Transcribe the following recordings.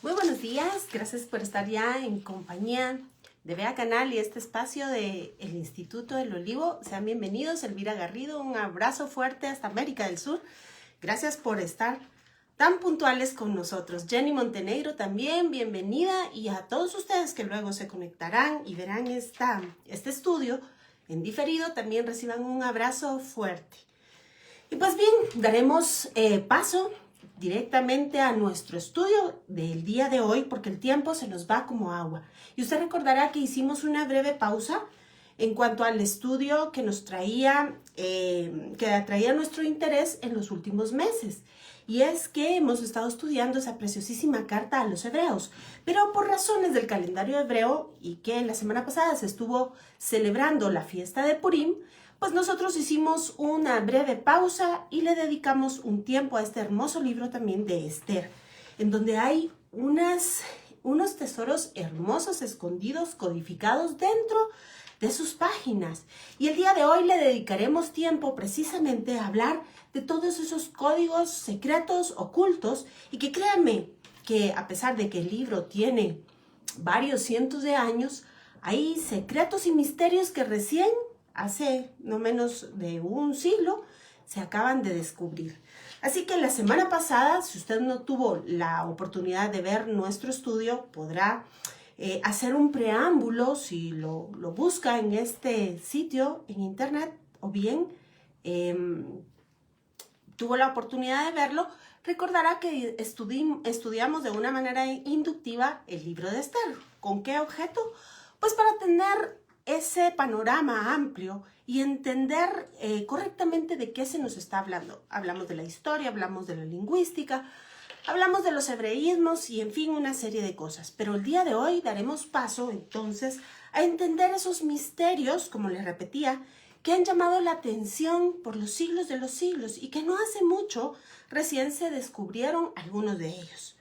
Muy buenos días, gracias por estar ya en compañía de Bea Canal y este espacio del Instituto del Olivo. Sean bienvenidos, Elvira Garrido, un abrazo fuerte hasta América del Sur. Gracias por estar tan puntuales con nosotros. Jenny Montenegro también, bienvenida, y a todos ustedes que luego se conectarán y verán este estudio en diferido, también reciban un abrazo fuerte. Y pues bien, daremos paso directamente a nuestro estudio del día de hoy porque el tiempo se nos va como agua. Y usted recordará que hicimos una breve pausa en cuanto al estudio que nos traía, que atraía nuestro interés en los últimos meses. Y es que hemos estado estudiando esa preciosísima carta a los hebreos, pero por razones del calendario hebreo y que la semana pasada se estuvo celebrando la fiesta de Purim, pues nosotros hicimos una breve pausa y le dedicamos un tiempo a este hermoso libro también de Esther, en donde hay unos tesoros hermosos escondidos, codificados dentro de sus páginas. Y el día de hoy le dedicaremos tiempo precisamente a hablar de todos esos códigos secretos, ocultos, y que créanme que a pesar de que el libro tiene varios cientos de años, hay secretos y misterios que recién hace no menos de un siglo se acaban de descubrir. Así que la semana pasada, si usted no tuvo la oportunidad de ver nuestro estudio, podrá hacer un preámbulo si lo busca en este sitio en internet, o bien tuvo la oportunidad de verlo, recordará que estudiamos de una manera inductiva el libro de Esther. ¿Con qué objeto? Pues para tener ese panorama amplio y entender correctamente de qué se nos está hablando. Hablamos de la historia, hablamos de la lingüística, hablamos de los hebreísmos y en fin una serie de cosas. Pero el día de hoy daremos paso entonces a entender esos misterios, como les repetía, que han llamado la atención por los siglos de los siglos y que no hace mucho recién se descubrieron algunos de ellos.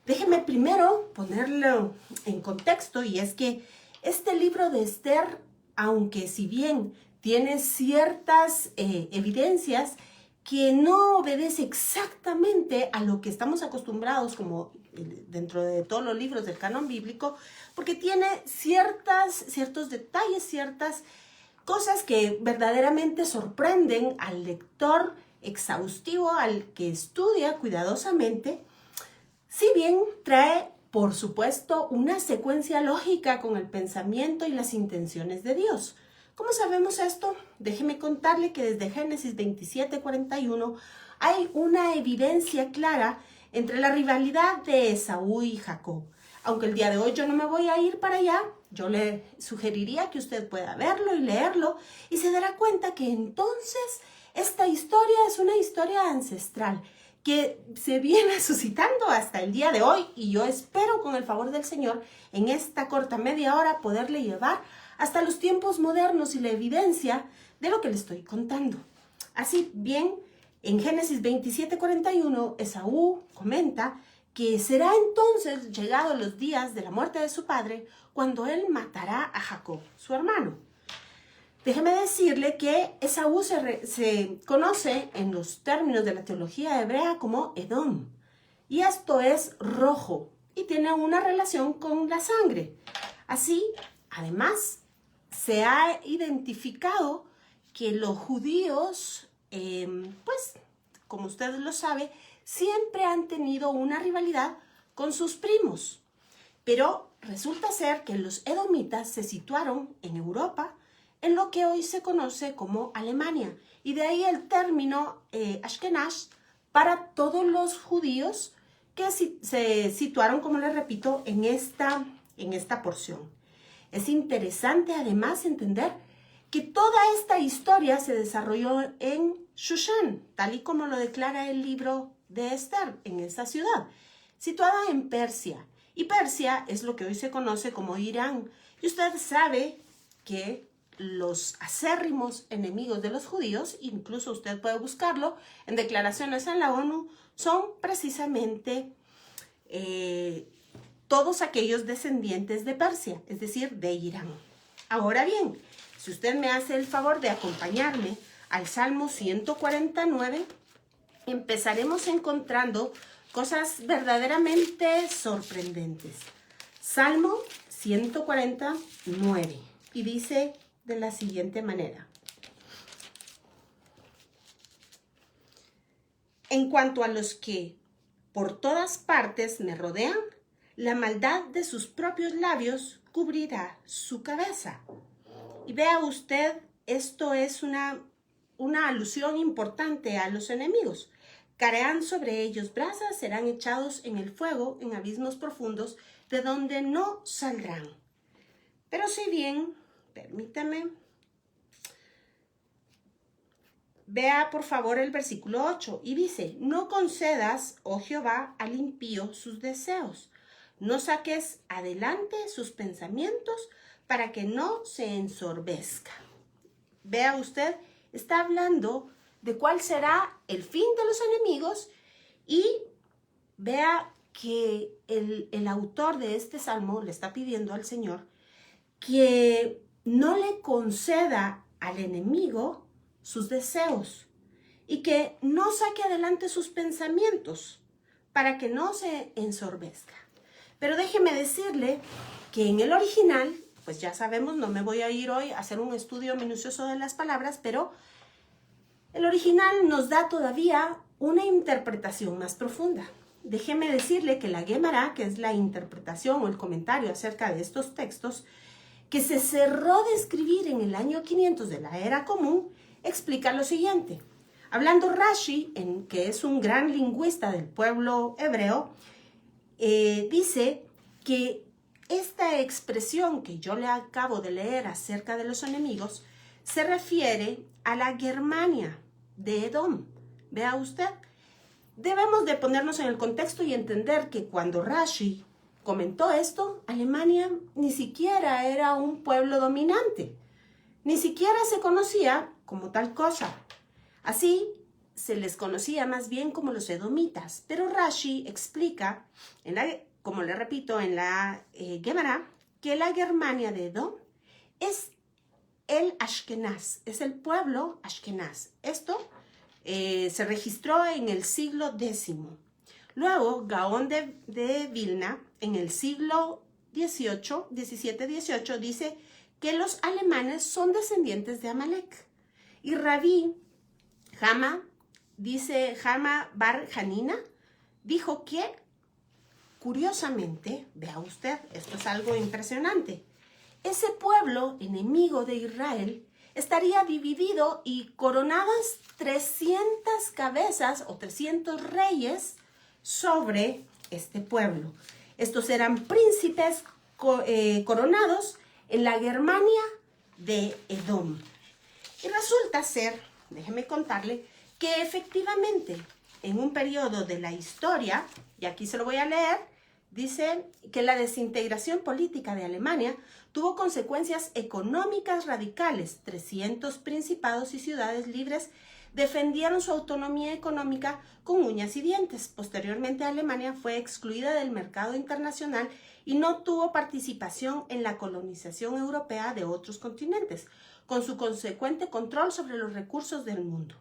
Déjenme primero ponerlo en contexto, y es que este libro de Esther, aunque si bien tiene ciertas evidencias que no obedece exactamente a lo que estamos acostumbrados como dentro de todos los libros del canon bíblico, porque tiene ciertos detalles, ciertas cosas que verdaderamente sorprenden al lector exhaustivo, al que estudia cuidadosamente, si bien trae, por supuesto, una secuencia lógica con el pensamiento y las intenciones de Dios. ¿Cómo sabemos esto? Déjeme contarle que desde Génesis 27:41 hay una evidencia clara entre la rivalidad de Esaú y Jacob. Aunque el día de hoy yo no me voy a ir para allá, yo le sugeriría que usted pueda verlo y leerlo y se dará cuenta que entonces esta historia es una historia ancestral que se viene suscitando hasta el día de hoy, y yo espero con el favor del Señor en esta corta media hora poderle llevar hasta los tiempos modernos y la evidencia de lo que le estoy contando. Así bien, en Génesis 27:41, Esaú comenta que será entonces llegado los días de la muerte de su padre cuando él matará a Jacob, su hermano. Déjeme decirle que Esaú se conoce en los términos de la teología hebrea como Edom, y esto es rojo y tiene una relación con la sangre. Así, además, se ha identificado que los judíos, pues, como usted lo sabe, siempre han tenido una rivalidad con sus primos. Pero resulta ser que los edomitas se situaron en Europa, en lo que hoy se conoce como Alemania, y de ahí el término Ashkenaz para todos los judíos que se situaron, como les repito, en esta porción. Es interesante además entender que toda esta historia se desarrolló en Shushan, tal y como lo declara el libro de Esther, en esa ciudad, situada en Persia. Y Persia es lo que hoy se conoce como Irán. Y usted sabe que los acérrimos enemigos de los judíos, incluso usted puede buscarlo en declaraciones en la ONU, son precisamente todos aquellos descendientes de Persia, es decir, de Irán. Ahora bien, si usted me hace el favor de acompañarme al Salmo 149, empezaremos encontrando cosas verdaderamente sorprendentes. Salmo 149 y dice de la siguiente manera. En cuanto a los que por todas partes me rodean, la maldad de sus propios labios cubrirá su cabeza. Y vea usted, esto es una alusión importante a los enemigos. Caerán sobre ellos brasas, serán echados en el fuego, en abismos profundos, de donde no saldrán. Pero si bien, permítame, vea por favor el versículo 8 y dice, no concedas, oh Jehová, al impío sus deseos, no saques adelante sus pensamientos para que no se ensorbezca. Vea usted, está hablando de cuál será el fin de los enemigos y vea que el autor de este salmo le está pidiendo al Señor que no le conceda al enemigo sus deseos y que no saque adelante sus pensamientos para que no se ensorbezca. Pero déjeme decirle que en el original, pues ya sabemos, no me voy a ir hoy a hacer un estudio minucioso de las palabras, pero el original nos da todavía una interpretación más profunda. Déjeme decirle que la Guemará, que es la interpretación o el comentario acerca de estos textos, que se cerró de escribir en el año 500 de la Era Común, explica lo siguiente. Hablando Rashi, que es un gran lingüista del pueblo hebreo, dice que esta expresión que yo le acabo de leer acerca de los enemigos se refiere a la Germania de Edom. Vea usted, debemos de ponernos en el contexto y entender que cuando Rashi comentó esto, Alemania ni siquiera era un pueblo dominante, ni siquiera se conocía como tal cosa. Así se les conocía más bien como los edomitas, pero Rashi explica, como le repito, en la Gemara, que la Germania de Edom es el Ashkenaz, es el pueblo Ashkenaz. Esto se registró en el siglo X. Luego, Gaón de Vilna, en el siglo XVII-XVIII, dice que los alemanes son descendientes de Amalek. Y Rabí Hama Bar Hanina, dijo que, curiosamente, vea usted, esto es algo impresionante, ese pueblo enemigo de Israel estaría dividido y coronadas 300 cabezas o 300 reyes sobre este pueblo. Estos eran príncipes coronados en la Germania de Edom. Y resulta ser, déjeme contarle, que efectivamente en un periodo de la historia, y aquí se lo voy a leer, dice que la desintegración política de Alemania tuvo consecuencias económicas radicales. 300 principados y ciudades libres defendieron su autonomía económica con uñas y dientes. Posteriormente, Alemania fue excluida del mercado internacional y no tuvo participación en la colonización europea de otros continentes, con su consecuente control sobre los recursos del mundo.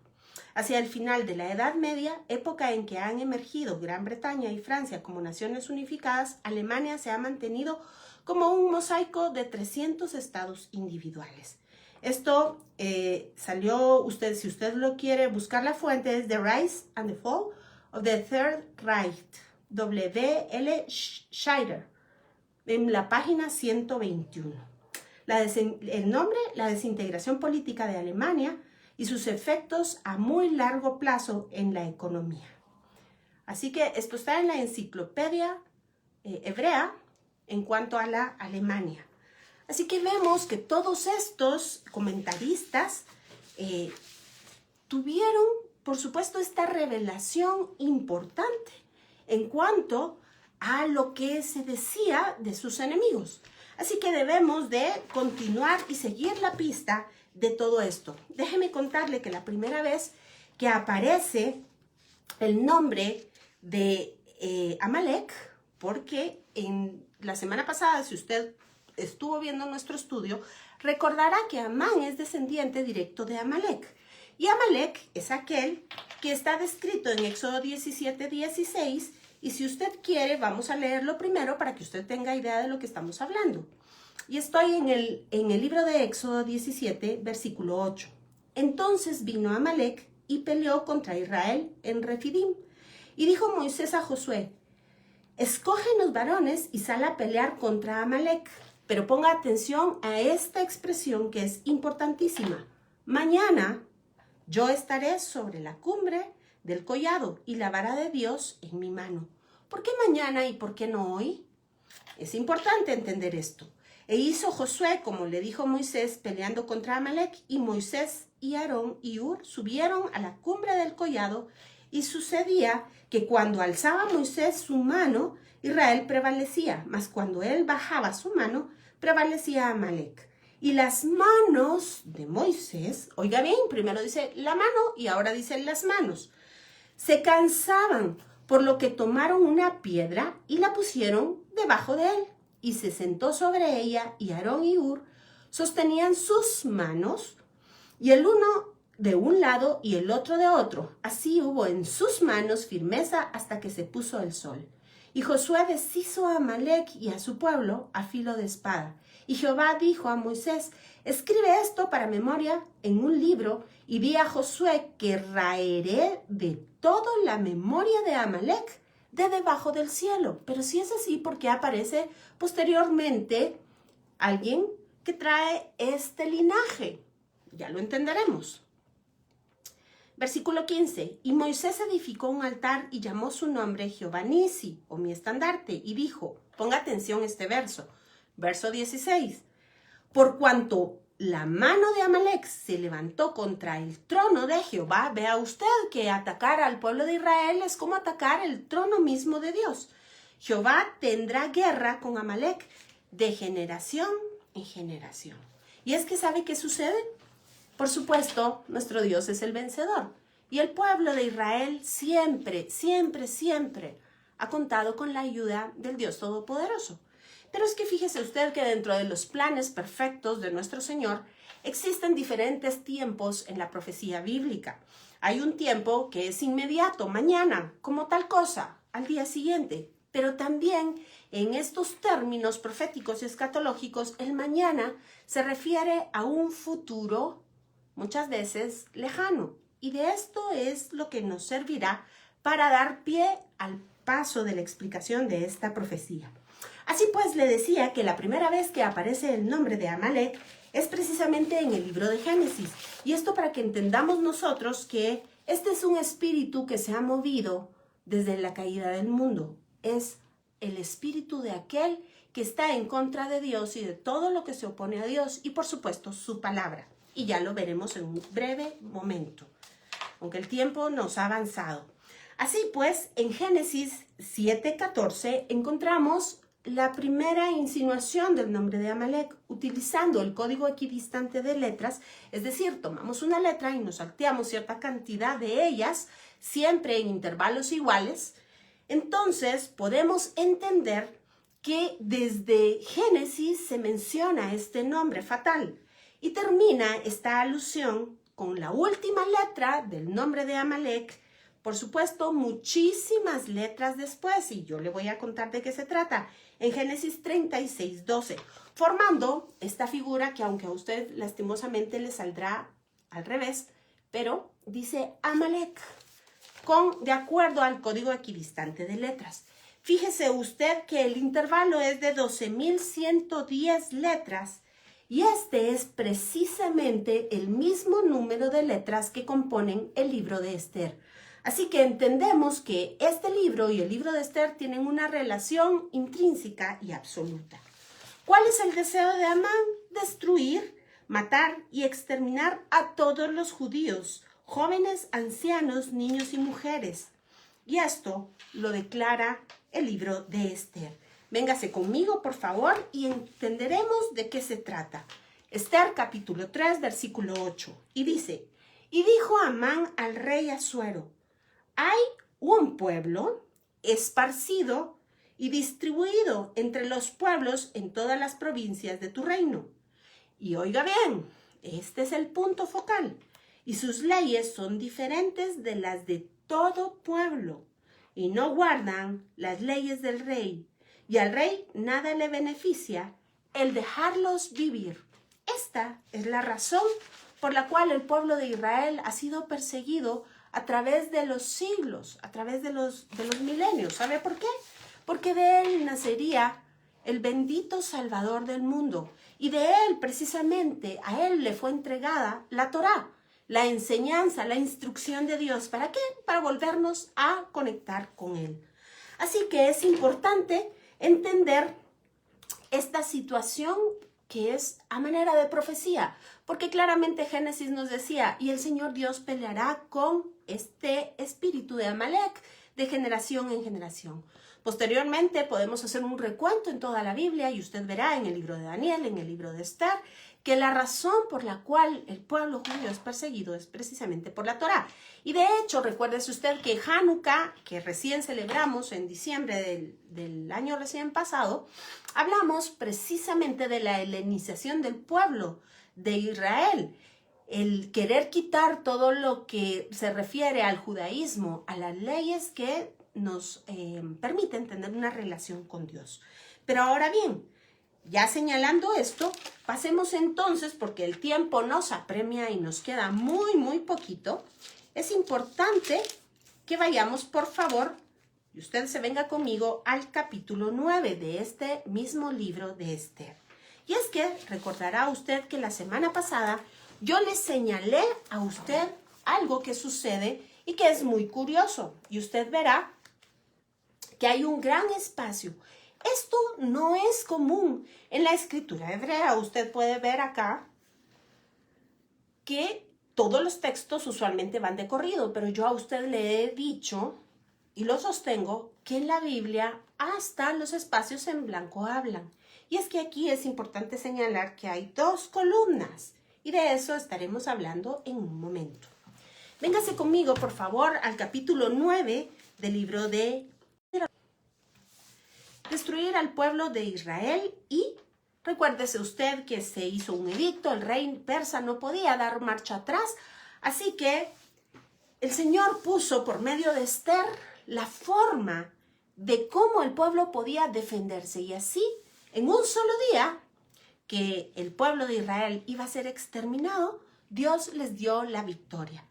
Hacia el final de la Edad Media, época en que han emergido Gran Bretaña y Francia como naciones unificadas, Alemania se ha mantenido como un mosaico de 300 estados individuales. Esto salió, si usted lo quiere buscar la fuente, es The Rise and the Fall of the Third Reich, W.L. Scheider, en la página 121. El nombre, la desintegración política de Alemania y sus efectos a muy largo plazo en la economía. Así que esto está en la enciclopedia hebrea en cuanto a la Alemania. Así que vemos que todos estos comentaristas tuvieron, por supuesto, esta revelación importante en cuanto a lo que se decía de sus enemigos. Así que debemos de continuar y seguir la pista de todo esto. Déjeme contarle que la primera vez que aparece el nombre de Amalek, porque en la semana pasada, si usted estuvo viendo nuestro estudio, recordará que Amán es descendiente directo de Amalek. Y Amalek es aquel que está descrito en Éxodo 17:16. Y si usted quiere, vamos a leerlo primero para que usted tenga idea de lo que estamos hablando. Y estoy en el libro de Éxodo 17, versículo 8. Entonces vino Amalek y peleó contra Israel en Refidim. Y dijo Moisés a Josué, escoge los varones y sal a pelear contra Amalek. Pero ponga atención a esta expresión que es importantísima. Mañana yo estaré sobre la cumbre del collado y la vara de Dios en mi mano. ¿Por qué mañana y por qué no hoy? Es importante entender esto. E hizo Josué como le dijo Moisés peleando contra Amalek, y Moisés y Aarón y Hur subieron a la cumbre del collado, y sucedía que cuando alzaba Moisés su mano, Israel prevalecía, mas cuando él bajaba su mano, prevalecía Amalek. Y las manos de Moisés, oiga bien, primero dice la mano y ahora dice las manos, se cansaban, por lo que tomaron una piedra y la pusieron debajo de él. Y se sentó sobre ella, y Aarón y Hur sostenían sus manos, y el uno de un lado y el otro de otro. Así hubo en sus manos firmeza hasta que se puso el sol. Y Josué deshizo a Amalek y a su pueblo a filo de espada. Y Jehová dijo a Moisés, escribe esto para memoria en un libro, y di a Josué que raeré de todo la memoria de Amalek de debajo del cielo. Pero si es así, ¿por qué aparece posteriormente alguien que trae este linaje? Ya lo entenderemos. Versículo 15. Y Moisés edificó un altar y llamó su nombre Jehová Nisi, o mi estandarte, y dijo, ponga atención a este verso, verso 16. Por cuanto la mano de Amalek se levantó contra el trono de Jehová, vea usted que atacar al pueblo de Israel es como atacar el trono mismo de Dios. Jehová tendrá guerra con Amalek de generación en generación. ¿Y es que sabe qué sucede? Por supuesto, nuestro Dios es el vencedor. Y el pueblo de Israel siempre, siempre, siempre ha contado con la ayuda del Dios Todopoderoso. Pero es que fíjese usted que dentro de los planes perfectos de nuestro Señor existen diferentes tiempos en la profecía bíblica. Hay un tiempo que es inmediato, mañana, como tal cosa, al día siguiente. Pero también en estos términos proféticos y escatológicos, el mañana se refiere a un futuro muchas veces lejano. Y de esto es lo que nos servirá para dar pie al paso de la explicación de esta profecía. Así pues, le decía que la primera vez que aparece el nombre de Amalek es precisamente en el libro de Génesis. Y esto para que entendamos nosotros que este es un espíritu que se ha movido desde la caída del mundo. Es el espíritu de aquel que está en contra de Dios y de todo lo que se opone a Dios y, por supuesto, su palabra. Y ya lo veremos en un breve momento, aunque el tiempo nos ha avanzado. Así pues, en Génesis 7:14 encontramos la primera insinuación del nombre de Amalek, utilizando el código equidistante de letras, es decir, tomamos una letra y nos salteamos cierta cantidad de ellas, siempre en intervalos iguales. Entonces podemos entender que desde Génesis se menciona este nombre fatal y termina esta alusión con la última letra del nombre de Amalek. Por supuesto, muchísimas letras después, y yo le voy a contar de qué se trata, en Génesis 36:12, formando esta figura que aunque a usted lastimosamente le saldrá al revés, pero dice Amalek, de acuerdo al código equidistante de letras. Fíjese usted que el intervalo es de 12.110 letras, y este es precisamente el mismo número de letras que componen el libro de Esther. Así que entendemos que este libro y el libro de Esther tienen una relación intrínseca y absoluta. ¿Cuál es el deseo de Amán? Destruir, matar y exterminar a todos los judíos, jóvenes, ancianos, niños y mujeres. Y esto lo declara el libro de Esther. Véngase conmigo, por favor, y entenderemos de qué se trata. Esther, capítulo 3, versículo 8. Y dice, y dijo Amán al rey Asuero, hay un pueblo esparcido y distribuido entre los pueblos en todas las provincias de tu reino. Y oiga bien, este es el punto focal. y sus leyes son diferentes de las de todo pueblo, y no guardan las leyes del rey, y al rey nada le beneficia el dejarlos vivir. Esta es la razón por la cual el pueblo de Israel ha sido perseguido a través de los siglos, a través de los milenios. ¿Sabe por qué? Porque de él nacería el bendito Salvador del mundo. Y de él, precisamente, a él le fue entregada la Torá, la enseñanza, la instrucción de Dios. ¿Para qué? Para volvernos a conectar con él. Así que es importante entender esta situación que es a manera de profecía, porque claramente Génesis nos decía, y el Señor Dios peleará con este espíritu de Amalek de generación en generación. Posteriormente podemos hacer un recuento en toda la Biblia y usted verá en el libro de Daniel, en el libro de Esther, que la razón por la cual el pueblo judío es perseguido es precisamente por la Torá. Y de hecho, recuérdese usted que Hanukkah, que recién celebramos en diciembre del año recién pasado, hablamos precisamente de la helenización del pueblo de Israel. El querer quitar todo lo que se refiere al judaísmo, a las leyes que nos permiten tener una relación con Dios. Pero ahora bien, ya señalando esto, pasemos entonces, porque el tiempo nos apremia y nos queda muy poquito, es importante que vayamos, por favor, y usted se venga conmigo al capítulo 9 de este mismo libro de Esther. Y es que recordará usted que la semana pasada yo le señalé a usted algo que sucede y que es muy curioso. Y usted verá que hay un gran espacio. Esto no es común en la escritura hebrea. Usted puede ver acá que todos los textos usualmente van de corrido, pero yo a usted le he dicho y lo sostengo que en la Biblia hasta los espacios en blanco hablan. Y es que aquí es importante señalar que hay dos columnas y de eso estaremos hablando en un momento. Véngase conmigo, por favor, al capítulo 9 del libro de destruir al pueblo de Israel. Y recuérdese usted que se hizo un edicto, el rey persa no podía dar marcha atrás, así que el Señor puso por medio de Esther la forma de cómo el pueblo podía defenderse, y así en un solo día que el pueblo de Israel iba a ser exterminado, Dios les dio la victoria.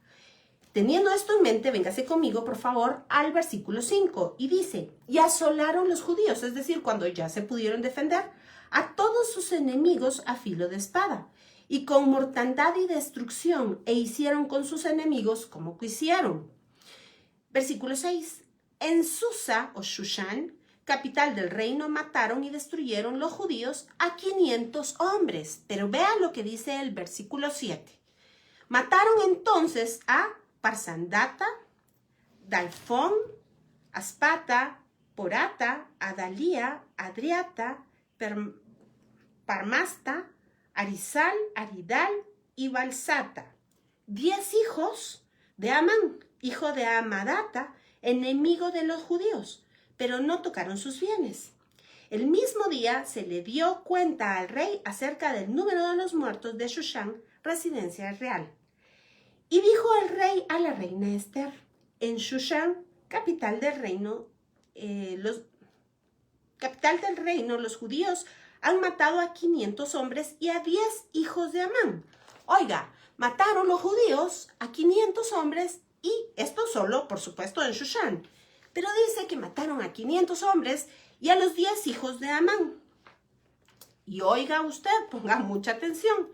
Teniendo esto en mente, véngase conmigo, por favor, al versículo 5. Y dice, y asolaron los judíos, es decir, cuando ya se pudieron defender, a todos sus enemigos a filo de espada, y con mortandad y destrucción, e hicieron con sus enemigos como quisieron. Versículo 6. En Susa, o Shushan, capital del reino, mataron y destruyeron los judíos a 500 hombres. Pero vean lo que dice el versículo 7. Mataron entonces a Parsandata, Dalfón, Aspata, Porata, Adalía, Adriata, Parmasta, Arizal, Aridal y Balsata, 10 hijos de Amán, hijo de Amadata, enemigo de los judíos, pero no tocaron sus bienes. El mismo día se le dio cuenta al rey acerca del número de los muertos de Shushan, residencia real. Y dijo el rey a la reina Esther, en Shushan, capital del reino, los judíos han matado a 500 hombres y a 10 hijos de Amán. Oiga, mataron los judíos a 500 hombres y esto solo, por supuesto, en Shushan. Pero dice que mataron a 500 hombres y a los 10 hijos de Amán. Y oiga usted, ponga mucha atención.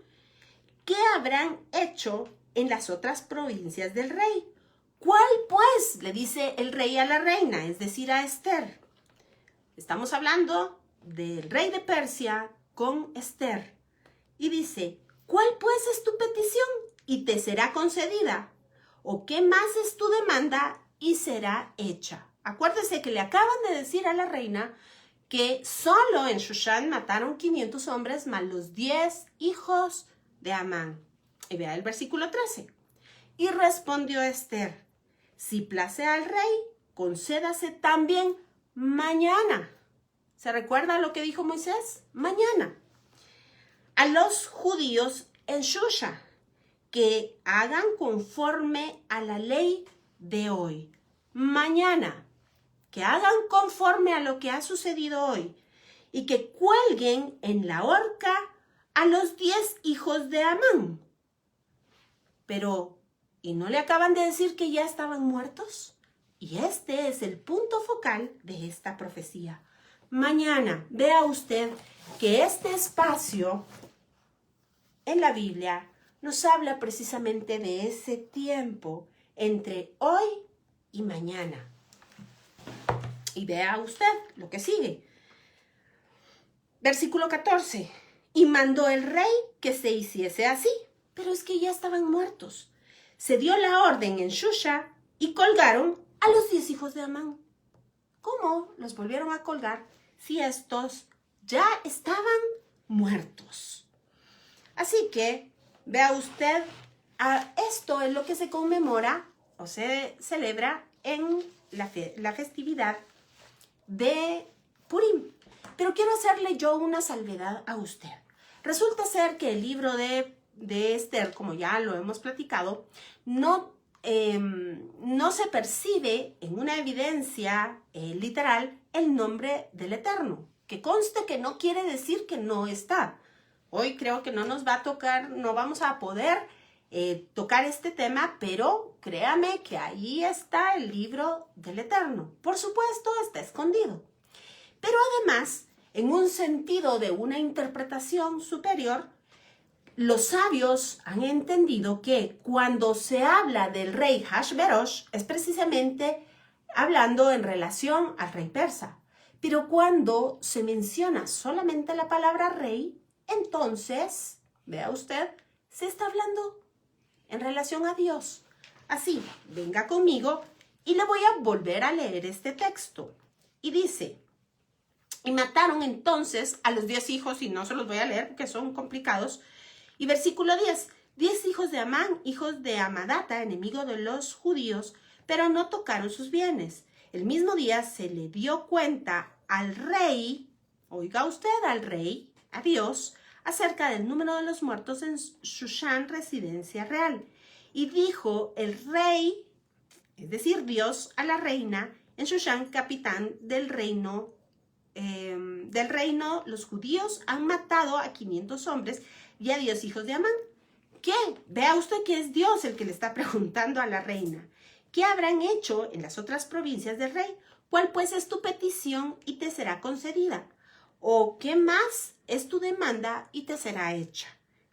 ¿Qué habrán hecho en las otras provincias del rey? ¿Cuál pues? Le dice el rey a la reina, es decir, a Esther. Estamos hablando del rey de Persia con Esther. Y dice, ¿cuál pues es tu petición? Y te será concedida. ¿O qué más es tu demanda? Y será hecha. Acuérdese que le acaban de decir a la reina que solo en Shushan mataron 500 hombres más los 10 hijos de Amán. Y vea el versículo 13. Y respondió Esther, si place al rey, concédase también mañana. ¿Se recuerda lo que dijo Moisés? Mañana. A los judíos en Shusha, que hagan conforme a la ley de hoy. Mañana, que hagan conforme a lo que ha sucedido hoy y que cuelguen en la horca a los 10 hijos de Amán. Pero, ¿y no le acaban de decir que ya estaban muertos? Y este es el punto focal de esta profecía. Mañana, vea usted que este espacio en la Biblia nos habla precisamente de ese tiempo entre hoy y mañana. Y vea usted lo que sigue. Versículo 14. Y mandó el rey que se hiciese así, pero es que ya estaban muertos. Se dio la orden en Shusha y colgaron a los 10 hijos de Amán. ¿Cómo los volvieron a colgar si estos ya estaban muertos? Así que, vea usted, esto es lo que se conmemora o se celebra en la festividad de Purim. Pero quiero hacerle yo una salvedad a usted. Resulta ser que el libro de Esther, como ya lo hemos platicado, no se percibe en una evidencia literal el nombre del Eterno. Que conste que no quiere decir que no está. Hoy creo que no nos va a tocar, no vamos a poder tocar este tema, pero créame que ahí está el libro del Eterno. Por supuesto, está escondido. Pero además, en un sentido de una interpretación superior, los sabios han entendido que cuando se habla del rey Hashverosh es precisamente hablando en relación al rey persa. Pero cuando se menciona solamente la palabra rey, entonces, vea usted, se está hablando en relación a Dios. Así, venga conmigo y le voy a volver a leer este texto. Y dice, y mataron entonces a los 10 hijos, y no se los voy a leer porque son complicados. Y versículo 10, 10 hijos de Amán, hijos de Amadata, enemigo de los judíos, pero no tocaron sus bienes. El mismo día se le dio cuenta al rey, oiga usted, al rey, a Dios, acerca del número de los muertos en Shushan, residencia real. Y dijo el rey, es decir, Dios, a la reina, en Shushan, capitán del reino, los judíos han matado a 500 hombres y a 10 hijos de Amán. ¿Qué? Vea usted que es Dios el que le está preguntando a la reina. ¿Qué habrán hecho en las otras provincias del rey? ¿Cuál pues es tu petición y te será concedida? ¿O qué más es tu demanda y te será hecha?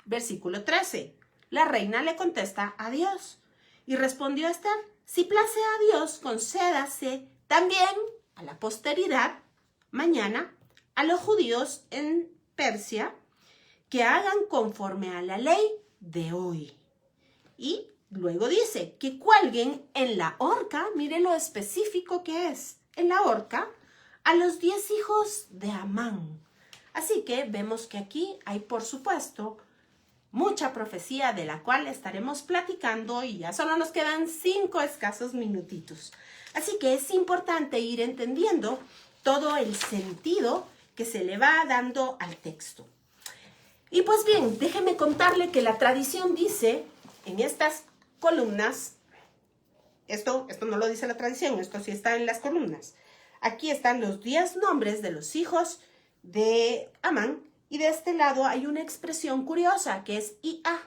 Versículo 13. La reina le contesta a Dios. Y respondió Esther, si place a Dios, concédase también a la posteridad, mañana, a los judíos en Persia, que hagan conforme a la ley de hoy. Y luego dice, que cuelguen en la horca, mire lo específico que es, en la horca, a los 10 hijos de Amán. Así que vemos que aquí hay, por supuesto, mucha profecía de la cual estaremos platicando y ya solo nos quedan 5 escasos minutitos. Así que es importante ir entendiendo todo el sentido que se le va dando al texto. Y pues bien, déjeme contarle que la tradición dice en estas columnas, esto no lo dice la tradición, esto sí está en las columnas. Aquí están los 10 nombres de los hijos de Amán y de este lado hay una expresión curiosa que es Ia,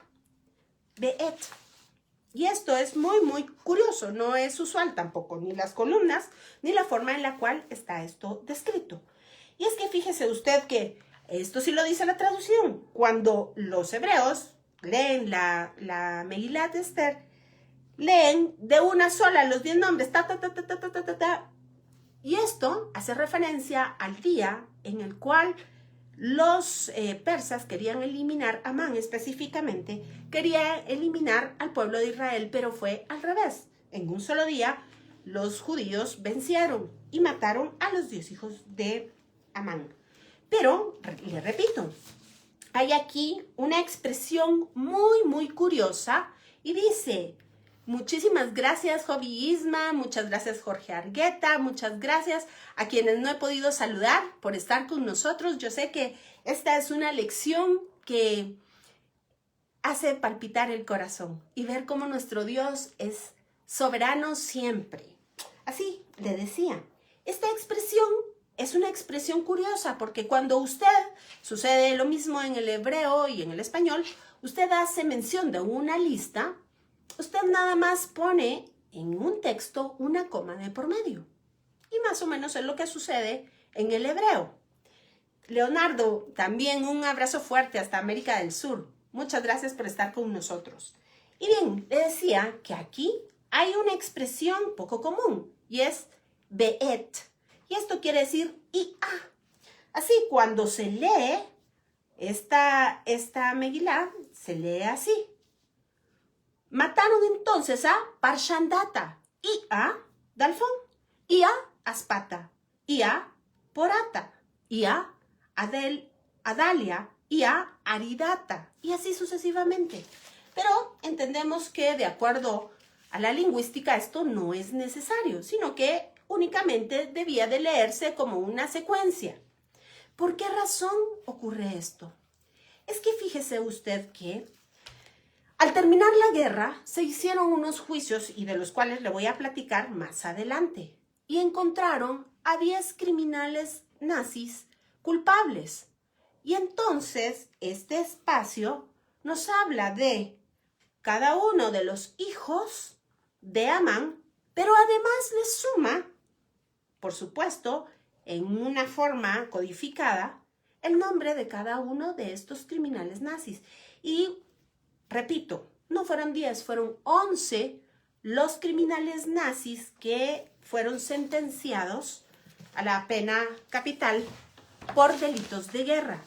Beet. Y esto es muy, muy curioso, no es usual tampoco, ni las columnas, ni la forma en la cual está esto descrito. Y es que fíjese usted que esto sí lo dice la traducción. Cuando los hebreos leen la Megilat de Esther, leen de una sola los 10 nombres, Y esto hace referencia al día en el cual los persas querían eliminar a Amán específicamente, querían eliminar al pueblo de Israel, pero fue al revés. En un solo día, los judíos vencieron y mataron a los 10 hijos de Amán. Pero, le repito, hay aquí una expresión muy, muy curiosa y dice, muchísimas gracias, Jovi Isma, muchas gracias, Jorge Argueta, muchas gracias a quienes no he podido saludar por estar con nosotros. Yo sé que esta es una lección que hace palpitar el corazón y ver cómo nuestro Dios es soberano siempre. Así le decía, esta expresión es una expresión curiosa porque cuando sucede lo mismo en el hebreo y en el español, usted hace mención de una lista, usted nada más pone en un texto una coma de por medio. Y más o menos es lo que sucede en el hebreo. Leonardo, también un abrazo fuerte hasta América del Sur. Muchas gracias por estar con nosotros. Y bien, le decía que aquí hay una expresión poco común y es be'et. Y esto quiere decir y-a. Así, cuando se lee esta Megilá, se lee así. Mataron entonces a Parshandata y a Dalfón y a Aspata y a Porata y a Adalia y a Aridata y así sucesivamente. Pero entendemos que de acuerdo a la lingüística esto no es necesario, sino que únicamente debía de leerse como una secuencia. ¿Por qué razón ocurre esto? Es que fíjese usted que al terminar la guerra se hicieron unos juicios y de los cuales le voy a platicar más adelante y encontraron a 10 criminales nazis culpables. Y entonces este espacio nos habla de cada uno de los hijos de Amán, pero además le suma, por supuesto, en una forma codificada, el nombre de cada uno de estos criminales nazis. Y, repito, no fueron 10, fueron 11 los criminales nazis que fueron sentenciados a la pena capital por delitos de guerra.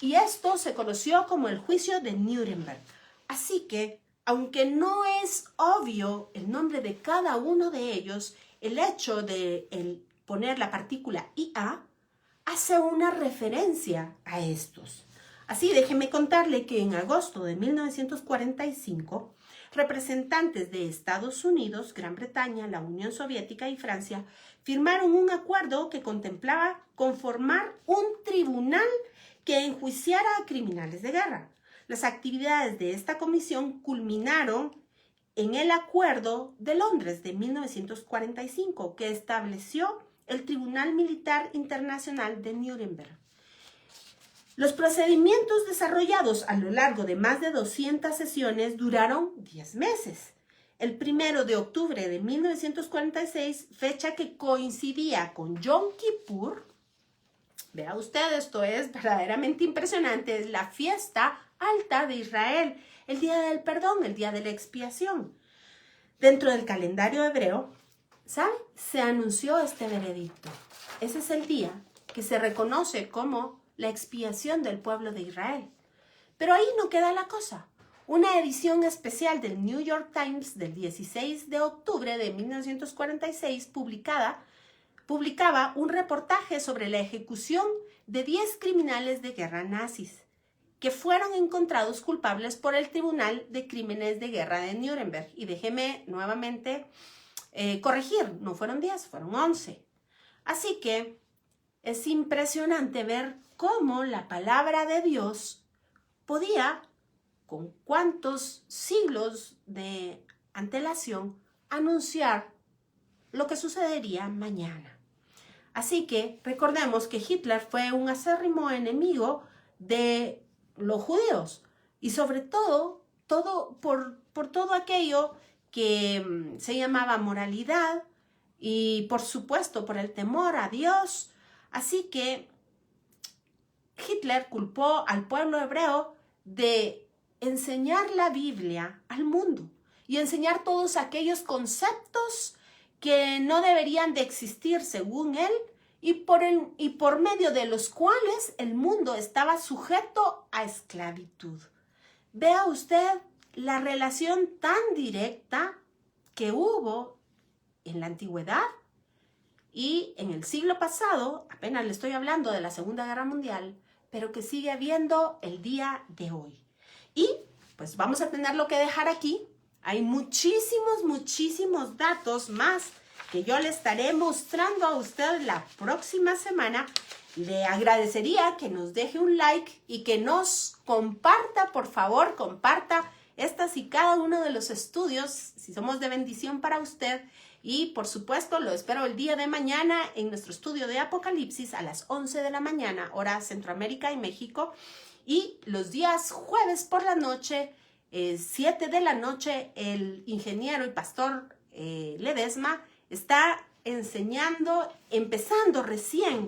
Y esto se conoció como el juicio de Nuremberg. Así que, aunque no es obvio el nombre de cada uno de ellos, el hecho de poner la partícula IA hace una referencia a estos. Así, déjeme contarle que en agosto de 1945, representantes de Estados Unidos, Gran Bretaña, la Unión Soviética y Francia firmaron un acuerdo que contemplaba conformar un tribunal que enjuiciara a criminales de guerra. Las actividades de esta comisión culminaron en el Acuerdo de Londres de 1945, que estableció el Tribunal Militar Internacional de Nuremberg. Los procedimientos desarrollados a lo largo de más de 200 sesiones duraron 10 meses. El 1 de octubre de 1946, fecha que coincidía con Yom Kippur, vea usted, esto es verdaderamente impresionante, es la fiesta alta de Israel, el día del perdón, el día de la expiación. Dentro del calendario hebreo, ¿sabe? Se anunció este veredicto. Ese es el día que se reconoce como la expiación del pueblo de Israel. Pero ahí no queda la cosa. Una edición especial del New York Times del 16 de octubre de 1946 publicaba un reportaje sobre la ejecución de 10 criminales de guerra nazis que fueron encontrados culpables por el Tribunal de Crímenes de Guerra de Nuremberg. Y déjeme nuevamente corregir, no fueron 10, fueron 11. Así que es impresionante ver cómo la palabra de Dios podía, con cuántos siglos de antelación, anunciar lo que sucedería mañana. Así que recordemos que Hitler fue un acérrimo enemigo de los judíos y sobre todo por todo aquello que se llamaba moralidad y por supuesto por el temor a Dios. Así que Hitler culpó al pueblo hebreo de enseñar la Biblia al mundo y enseñar todos aquellos conceptos que no deberían de existir según él y por medio de los cuales el mundo estaba sujeto a esclavitud. Vea usted la relación tan directa que hubo en la antigüedad y en el siglo pasado, apenas le estoy hablando de la Segunda Guerra Mundial, pero que sigue habiendo el día de hoy. Y pues vamos a tenerlo que dejar aquí. Hay muchísimos datos más que yo le estaré mostrando a usted la próxima semana Le agradecería que nos deje un like y que nos comparta, por favor, comparta estas y cada uno de los estudios, si somos de bendición para usted. Y por supuesto, lo espero el día de mañana en nuestro estudio de Apocalipsis a las 11 de la mañana, hora Centroamérica y México. Y los días jueves por la noche, 7 de la noche, el ingeniero y pastor Ledesma está empezando recién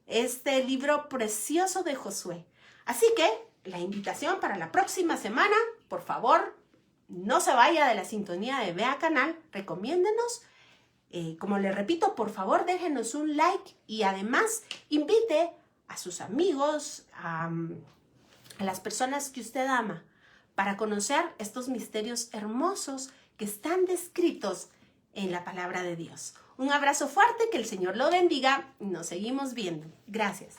este libro precioso de Josué. Así que la invitación para la próxima semana, por favor, no se vaya de la sintonía de Vea Canal, recomiéndenos. Como le repito, por favor, déjenos un like y además invite a sus amigos, a las personas que usted ama, para conocer estos misterios hermosos que están descritos en la palabra de Dios. Un abrazo fuerte, que el Señor lo bendiga y nos seguimos viendo. Gracias.